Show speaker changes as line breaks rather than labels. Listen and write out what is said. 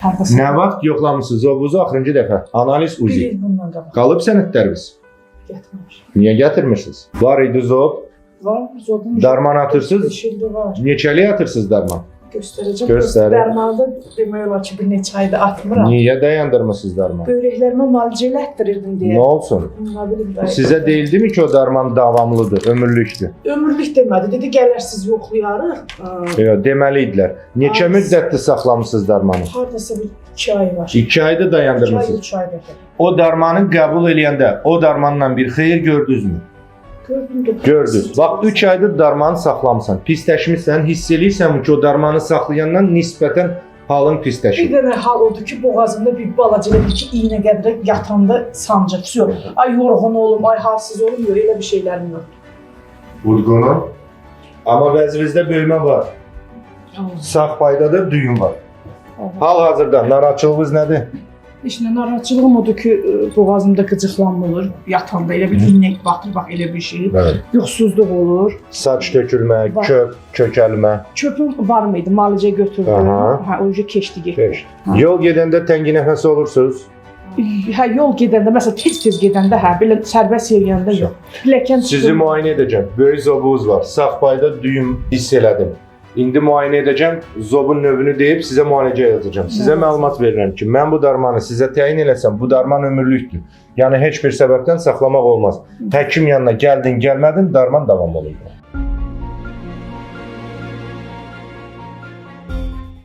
Nə vaxt yoxlamısınız zobunuzu axırıncı dəfə? Analiz uzi.
Bir il bundan qabaq
Qalıb sənədləriniz.
gətirmişəm.
Niyə gətirmirsiniz? Var idi zob.
Var, zodun.
Darman atırsınız.
Yeşilli var.
Neçəliyə atırsınız darman?
Göstərəcəm.
Göstərin.
Dərmanı demək olar ki, bir neçə ayda atmıram.
Niyə dayandırmısınız darman?
Böreklərimə müalicə elətdirirdim deyə.
Nə olsun?
Nə bilim də.
Sizə deyildimi ki o darman davamlıdır, ömürlükdür?
Ömürlük demədi. Dedi gələrsiz yoxlayarıq.
Yox, deməli idilər. Neçə
Az.
müddətdir saxlamısınız darmanı?
Hardasa bir 2 ay var.
2 ayda
2 ay,
dayandırmısınız.
3 ay qədər.
O darmanı qəbul eləyəndə o darmanla bir xeyir gördünüzmü?
Gördüm də.
Gördünüz. Bax 3 aydır darmanı saxlamısan. Pisləşmisən, hiss eləyirsən ki o darmanı saxlayandan nisbətən halın
Bir
pisləşir.
dənə hal odur ki, boğazımda bir balaca bir iki iynə qədərə yatanda sancır. Yox. Ay yorğun olum, ay halsız olum, yox, elə bir şeylərim yox.
Vurğunu. Amma vəzinizdə böyümə var. Sağ paydada düyün var. Hal-hazırda narahatçılığınız nədir?
Heç nə narahatçılığım odur ki, boğazımda qıcıqlanma olur, yatanda elə bir iynə batır, bax elə bir şey.
Evet.
Yuxusuzluq olur.
Saç tökülmə,
Var.
köp, kökəlmə.
Çöpüm var mıydı? Müalicə götürdüm.
Aha.
Hə, o keçdi getdi.
Keş. Yol gedəndə təngi nəfəs olursunuz.
Hə, yol gedəndə, məsələn, tez-tez gedəndə, hə, belə sərbəst yeriyəndə yox. Pilləkən
Sizi müayinə edəcəm. Böyük zobunuz var. Sağ payda düyüm hiss elədim. İndi müayinə edəcəm. Zobun növünü deyib sizə müalicə yazacağam. Sizə
Evet.
məlumat verirəm ki, mən bu darmanı sizə təyin eləsəm, bu darman ömürlükdür. Yəni heç bir səbəbdən saxlamaq olmaz. Həkim yanına gəldin, gəlmədin, darman davam olur.